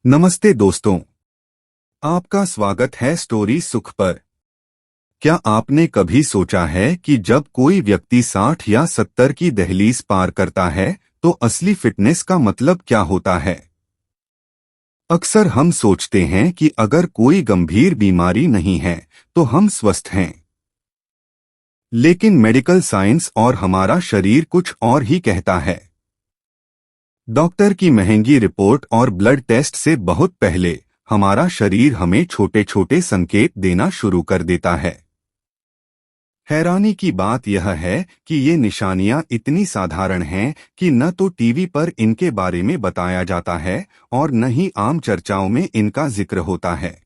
नमस्ते दोस्तों, आपका स्वागत है स्टोरी सुख पर। क्या आपने कभी सोचा है कि जब कोई व्यक्ति 60 या 70 की दहलीज पार करता है तो असली फिटनेस का मतलब क्या होता है? अक्सर हम सोचते हैं कि अगर कोई गंभीर बीमारी नहीं है तो हम स्वस्थ हैं। लेकिन मेडिकल साइंस और हमारा शरीर कुछ और ही कहता है। डॉक्टर की महंगी रिपोर्ट और ब्लड टेस्ट से बहुत पहले हमारा शरीर हमें छोटे छोटे संकेत देना शुरू कर देता है। हैरानी की बात यह है कि ये निशानियां इतनी साधारण हैं कि न तो टीवी पर इनके बारे में बताया जाता है और न ही आम चर्चाओं में इनका जिक्र होता है।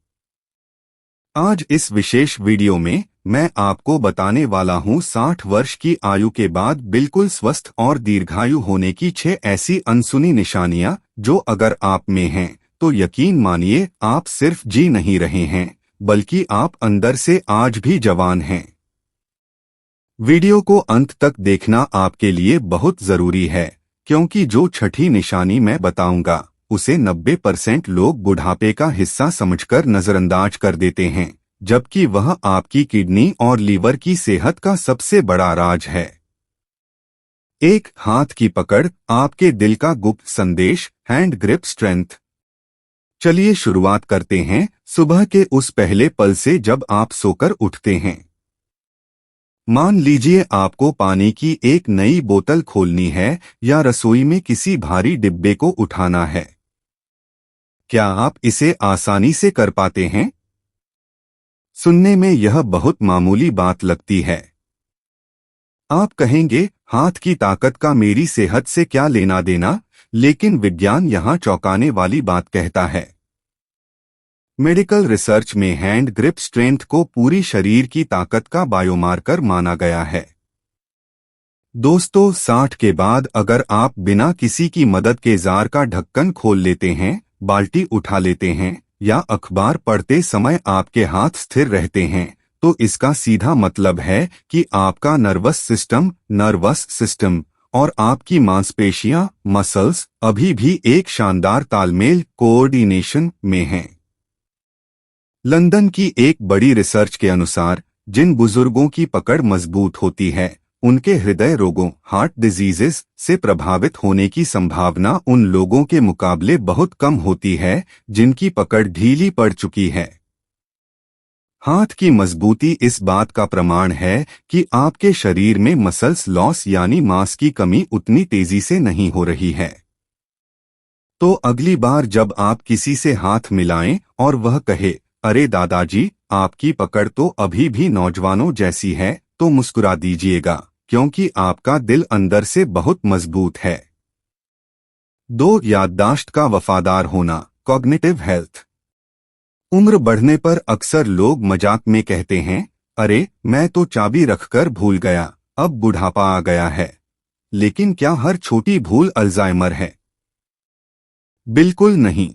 आज इस विशेष वीडियो में मैं आपको बताने वाला हूं 60 वर्ष की आयु के बाद बिल्कुल स्वस्थ और दीर्घायु होने की 6 ऐसी अनसुनी निशानियां जो अगर आप में हैं तो यकीन मानिए आप सिर्फ जी नहीं रहे हैं बल्कि आप अंदर से आज भी जवान हैं। वीडियो को अंत तक देखना आपके लिए बहुत जरूरी है क्योंकि जो छठी निशानी मैं बताऊंगा उसे 90% लोग बुढ़ापे का हिस्सा समझकर नजरअंदाज कर देते हैं, जबकि वह आपकी किडनी और लीवर की सेहत का सबसे बड़ा राज है। एक हाथ की पकड़, आपके दिल का गुप्त संदेश, हैंड ग्रिप स्ट्रेंथ। चलिए शुरुआत करते हैं सुबह के उस पहले पल से जब आप सोकर उठते हैं। मान लीजिए आपको पानी की एक नई बोतल खोलनी है या रसोई में किसी भारी डिब्बे को उठाना है। क्या आप इसे आसानी से कर पाते हैं? सुनने में यह बहुत मामूली बात लगती है। आप कहेंगे, हाथ की ताकत का मेरी सेहत से क्या लेना देना? लेकिन विज्ञान यहाँ चौंकाने वाली बात कहता है। मेडिकल रिसर्च में हैंड ग्रिप स्ट्रेंथ को पूरी शरीर की ताकत का बायोमार्कर माना गया है। दोस्तों, 60 के बाद अगर आप बिना किसी की मदद के जार का ढक्कन खोल लेते हैं, बाल्टी उठा लेते हैं या अखबार पढ़ते समय आपके हाथ स्थिर रहते हैं, तो इसका सीधा मतलब है कि आपका नर्वस सिस्टम और आपकी मांसपेशियां मसल्स अभी भी एक शानदार तालमेल कोऑर्डिनेशन में हैं। लंदन की एक बड़ी रिसर्च के अनुसार जिन बुजुर्गों की पकड़ मजबूत होती है उनके हृदय रोगों हार्ट डिजीजेस से प्रभावित होने की संभावना उन लोगों के मुकाबले बहुत कम होती है जिनकी पकड़ ढीली पड़ चुकी है। हाथ की मजबूती इस बात का प्रमाण है कि आपके शरीर में मसल्स लॉस यानी मांस की कमी उतनी तेजी से नहीं हो रही है। तो अगली बार जब आप किसी से हाथ मिलाएं और वह कहे, अरे दादाजी, आपकी पकड़ तो अभी भी नौजवानों जैसी है, तो मुस्कुरा दीजिएगा क्योंकि आपका दिल अंदर से बहुत मजबूत है। 2. याददाश्त का वफादार होना, कॉग्निटिव हेल्थ। उम्र बढ़ने पर अक्सर लोग मजाक में कहते हैं, अरे मैं तो चाबी रखकर भूल गया, अब बुढ़ापा आ गया है। लेकिन क्या हर छोटी भूल अल्जाइमर है? बिल्कुल नहीं।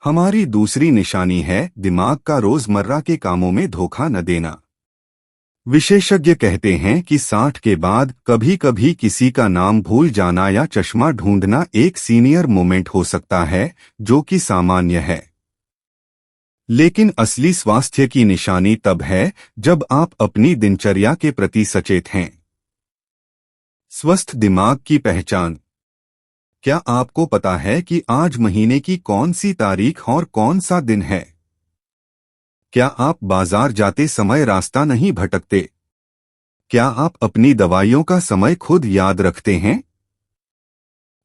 हमारी दूसरी निशानी है दिमाग का रोजमर्रा के कामों में धोखा न देना। विशेषज्ञ कहते हैं कि 60 के बाद कभी कभी किसी का नाम भूल जाना या चश्मा ढूंढना एक सीनियर मोमेंट हो सकता है, जो कि सामान्य है। लेकिन असली स्वास्थ्य की निशानी तब है जब आप अपनी दिनचर्या के प्रति सचेत हैं। स्वस्थ दिमाग की पहचान। क्या आपको पता है कि आज महीने की कौन सी तारीख और कौन सा दिन है? क्या आप बाजार जाते समय रास्ता नहीं भटकते? क्या आप अपनी दवाइयों का समय खुद याद रखते हैं?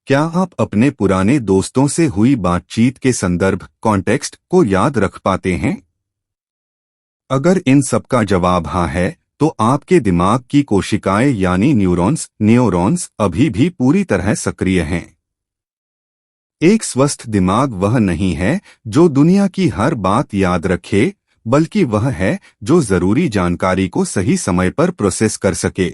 क्या आप अपने पुराने दोस्तों से हुई बातचीत के संदर्भ कॉन्टेक्स्ट को याद रख पाते हैं? अगर इन सब का जवाब हाँ है, तो आपके दिमाग की कोशिकाएं यानी न्यूरॉन्स अभी भी पूरी तरह सक्रिय हैं। एक स्वस्थ दिमाग वह नहीं है जो दुनिया की हर बात याद रखे, बल्कि वह है जो जरूरी जानकारी को सही समय पर प्रोसेस कर सके।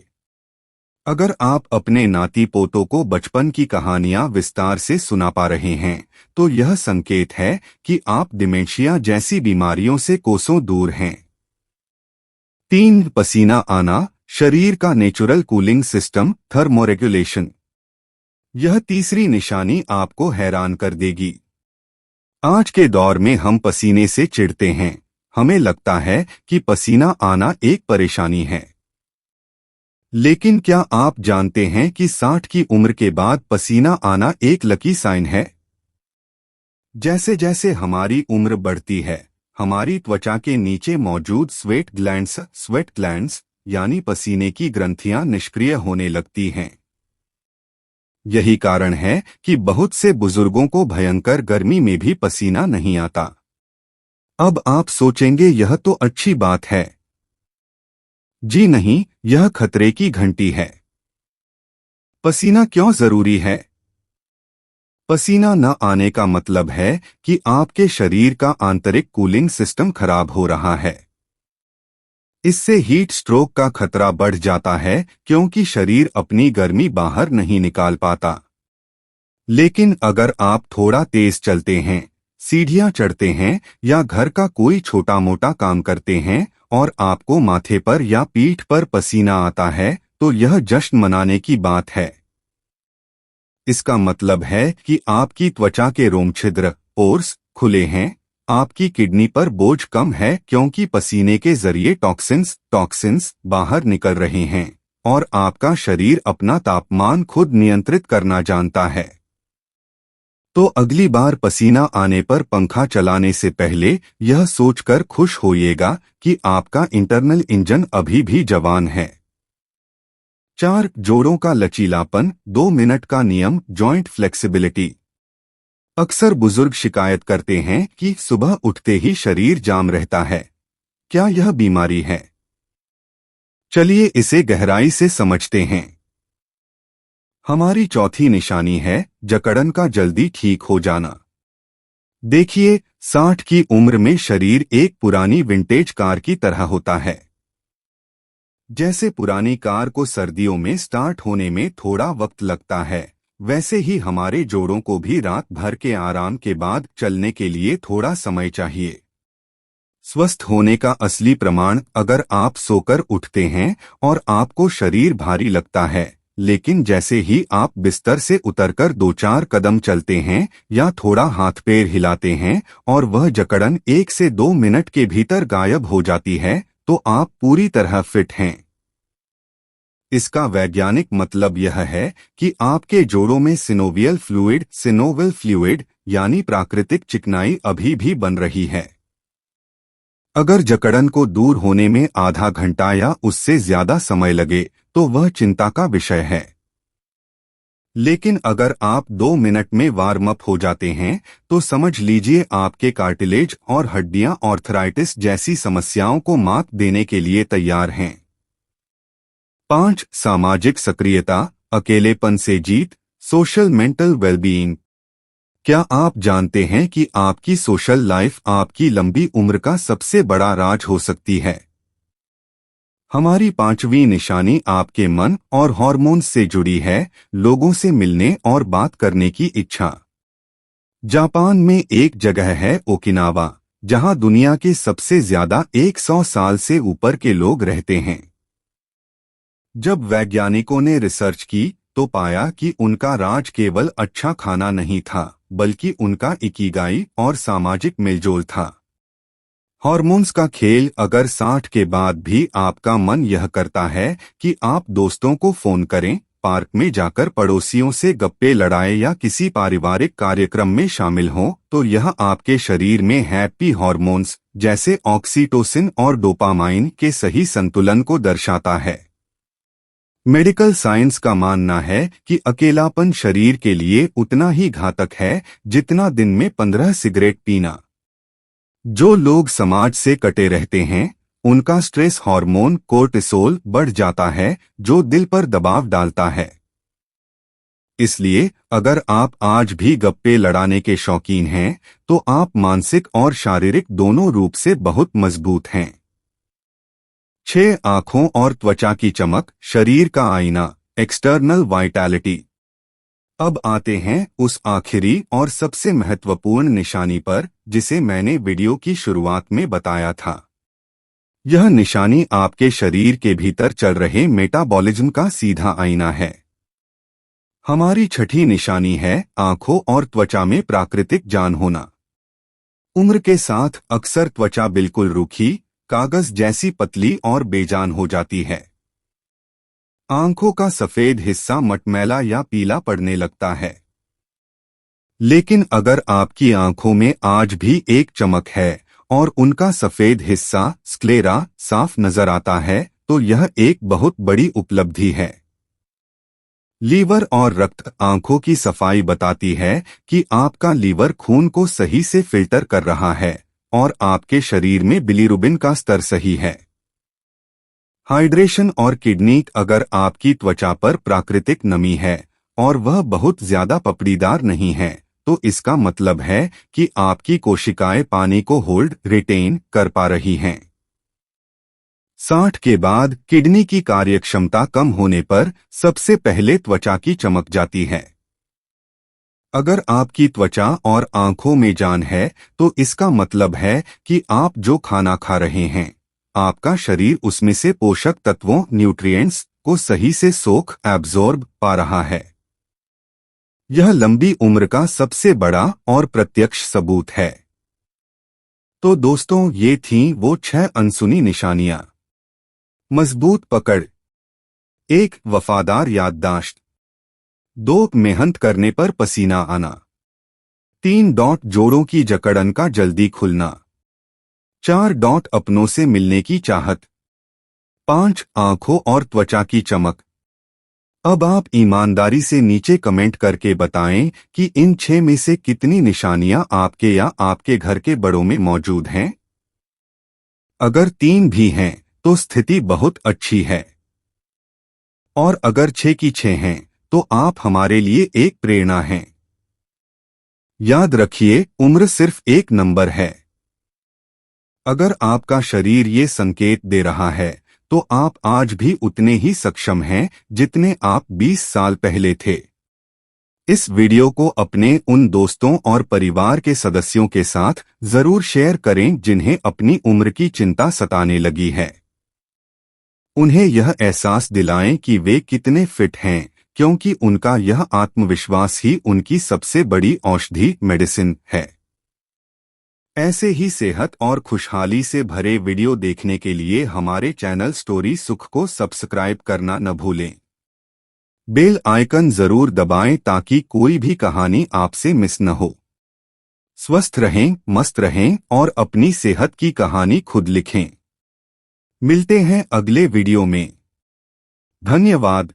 अगर आप अपने नाती पोतों को बचपन की कहानियां विस्तार से सुना पा रहे हैं, तो यह संकेत है कि आप डिमेंशिया जैसी बीमारियों से कोसों दूर हैं। 3. पसीना आना, शरीर का नेचुरल कूलिंग सिस्टम, थर्मोरेगुलेशन। यह तीसरी निशानी आपको हैरान कर देगी। आज के दौर में हम पसीने से चिढ़ते हैं। हमें लगता है कि पसीना आना एक परेशानी है। लेकिन क्या आप जानते हैं कि 60 की उम्र के बाद पसीना आना एक लकी साइन है? जैसे जैसे हमारी उम्र बढ़ती है, हमारी त्वचा के नीचे मौजूद स्वेट ग्लैंड्स यानी पसीने की ग्रंथियां निष्क्रिय होने लगती हैं। यही कारण है कि बहुत से बुजुर्गों को भयंकर गर्मी में भी पसीना नहीं आता। अब आप सोचेंगे यह तो अच्छी बात है। जी नहीं, यह खतरे की घंटी है। पसीना क्यों जरूरी है? पसीना न आने का मतलब है कि आपके शरीर का आंतरिक कूलिंग सिस्टम खराब हो रहा है। इससे हीट स्ट्रोक का खतरा बढ़ जाता है क्योंकि शरीर अपनी गर्मी बाहर नहीं निकाल पाता। लेकिन अगर आप थोड़ा तेज चलते हैं, सीढ़ियां चढ़ते हैं या घर का कोई छोटा मोटा काम करते हैं और आपको माथे पर या पीठ पर पसीना आता है, तो यह जश्न मनाने की बात है। इसका मतलब है कि आपकी त्वचा के रोमछिद्र पोर्स खुले हैं, आपकी किडनी पर बोझ कम है क्योंकि पसीने के जरिए टॉक्सिन्स बाहर निकल रहे हैं और आपका शरीर अपना तापमान खुद नियंत्रित करना जानता है। तो अगली बार पसीना आने पर पंखा चलाने से पहले यह सोचकर खुश होइएगा कि आपका इंटरनल इंजन अभी भी जवान है। 4. जोड़ों का लचीलापन, 2 मिनट का नियम, जॉइंट फ्लेक्सिबिलिटी। अक्सर बुजुर्ग शिकायत करते हैं कि सुबह उठते ही शरीर जाम रहता है। क्या यह बीमारी है? चलिए इसे गहराई से समझते हैं। हमारी चौथी निशानी है जकड़न का जल्दी ठीक हो जाना। देखिए, 60 की उम्र में शरीर एक पुरानी विंटेज कार की तरह होता है। जैसे पुरानी कार को सर्दियों में स्टार्ट होने में थोड़ा वक्त लगता है, वैसे ही हमारे जोड़ों को भी रात भर के आराम के बाद चलने के लिए थोड़ा समय चाहिए। स्वस्थ होने का असली प्रमाण, अगर आप सोकर उठते हैं और आपको शरीर भारी लगता है, लेकिन जैसे ही आप बिस्तर से उतरकर 2-4 कदम चलते हैं या थोड़ा हाथ पैर हिलाते हैं और वह जकड़न 1 से 2 मिनट के भीतर गायब हो जाती है, तो आप पूरी तरह फिट हैं। इसका वैज्ञानिक मतलब यह है कि आपके जोड़ों में सिनोवियल फ्लूइड यानी प्राकृतिक चिकनाई अभी भी बन रही है। अगर जकड़न को दूर होने में आधा घंटा या उससे ज्यादा समय लगे तो वह चिंता का विषय है। लेकिन अगर आप 2 मिनट में वार्म अप हो जाते हैं तो समझ लीजिए आपके कार्टिलेज और हड्डियां आर्थराइटिस जैसी समस्याओं को मात देने के लिए तैयार हैं। 5. सामाजिक सक्रियता, अकेलेपन से जीत, सोशल मेंटल वेलबीइंग। क्या आप जानते हैं कि आपकी सोशल लाइफ आपकी लंबी उम्र का सबसे बड़ा राज हो सकती है? हमारी 5वीं निशानी आपके मन और हार्मोन्स से जुड़ी है, लोगों से मिलने और बात करने की इच्छा। जापान में एक जगह है ओकिनावा, जहां दुनिया के सबसे ज्यादा 100 साल से ऊपर के लोग रहते हैं। जब वैज्ञानिकों ने रिसर्च की तो पाया कि उनका राज केवल अच्छा खाना नहीं था, बल्कि उनका इकिगाई और सामाजिक मेलजोल था। हार्मोन्स का खेल, अगर 60 के बाद भी आपका मन यह करता है कि आप दोस्तों को फोन करें, पार्क में जाकर पड़ोसियों से गप्पे लड़ाएं या किसी पारिवारिक कार्यक्रम में शामिल हों, तो यह आपके शरीर में हैप्पी हार्मोन्स जैसे ऑक्सीटोसिन और डोपामाइन के सही संतुलन को दर्शाता है। मेडिकल साइंस का मानना है कि अकेलापन शरीर के लिए उतना ही घातक है जितना दिन में 15 सिगरेट पीना। जो लोग समाज से कटे रहते हैं, उनका स्ट्रेस हार्मोन कोर्टिसोल बढ़ जाता है, जो दिल पर दबाव डालता है। इसलिए अगर आप आज भी गप्पे लड़ाने के शौकीन हैं, तो आप मानसिक और शारीरिक दोनों रूप से बहुत मजबूत हैं। 6. आंखों और त्वचा की चमक, शरीर का आईना, एक्सटर्नल वाइटैलिटी। अब आते हैं उस आखिरी और सबसे महत्वपूर्ण निशानी पर, जिसे मैंने वीडियो की शुरुआत में बताया था। यह निशानी आपके शरीर के भीतर चल रहे मेटाबॉलिज्म का सीधा आईना है। हमारी छठी निशानी है आंखों और त्वचा में प्राकृतिक जान होना। उम्र के साथ अक्सर त्वचा बिल्कुल रूखी, कागज जैसी पतली और बेजान हो जाती है। आंखों का सफेद हिस्सा मटमैला या पीला पड़ने लगता है। लेकिन अगर आपकी आंखों में आज भी एक चमक है और उनका सफेद हिस्सा स्क्लेरा साफ नजर आता है, तो यह एक बहुत बड़ी उपलब्धि है। लीवर और रक्त आंखों की सफाई बताती है कि आपका लीवर खून को सही से फिल्टर कर रहा है और आपके शरीर में बिलीरुबिन का स्तर सही है। हाइड्रेशन और किडनी अगर आपकी त्वचा पर प्राकृतिक नमी है और वह बहुत ज्यादा पपड़ीदार नहीं है, तो इसका मतलब है कि आपकी कोशिकाएं पानी को होल्ड रिटेन कर पा रही हैं। 60 के बाद किडनी की कार्यक्षमता कम होने पर सबसे पहले त्वचा की चमक जाती है। अगर आपकी त्वचा और आंखों में जान है, तो इसका मतलब है कि आप जो खाना खा रहे हैं, आपका शरीर उसमें से पोषक तत्वों न्यूट्रिएंट्स को सही से सोख एब्जॉर्ब पा रहा है। यह लंबी उम्र का सबसे बड़ा और प्रत्यक्ष सबूत है। तो दोस्तों, ये थीं वो 6 अनसुनी निशानियां। मजबूत पकड़, 1 वफादार याददाश्त, 2 मेहनत करने पर पसीना आना, 3 जोड़ों की जकड़न का जल्दी खुलना, 4 अपनों से मिलने की चाहत, 5 आंखों और त्वचा की चमक। अब आप ईमानदारी से नीचे कमेंट करके बताएं कि इन 6 में से कितनी निशानियां आपके या आपके घर के बड़ों में मौजूद हैं। अगर 3 भी हैं, तो स्थिति बहुत अच्छी है, और अगर 6 की 6 हैं, तो आप हमारे लिए एक प्रेरणा हैं। याद रखिए, उम्र सिर्फ एक नंबर है। अगर आपका शरीर ये संकेत दे रहा है, तो आप आज भी उतने ही सक्षम हैं जितने आप 20 साल पहले थे। इस वीडियो को अपने उन दोस्तों और परिवार के सदस्यों के साथ जरूर शेयर करें जिन्हें अपनी उम्र की चिंता सताने लगी है। उन्हें यह एहसास दिलाएं कि वे कितने फिट हैं, क्योंकि उनका यह आत्मविश्वास ही उनकी सबसे बड़ी औषधि मेडिसिन है। ऐसे ही सेहत और खुशहाली से भरे वीडियो देखने के लिए हमारे चैनल स्टोरी सुख को सब्सक्राइब करना न भूलें। बेल आइकन जरूर दबाएं ताकि कोई भी कहानी आपसे मिस न हो। स्वस्थ रहें, मस्त रहें और अपनी सेहत की कहानी खुद लिखें। मिलते हैं अगले वीडियो में। धन्यवाद।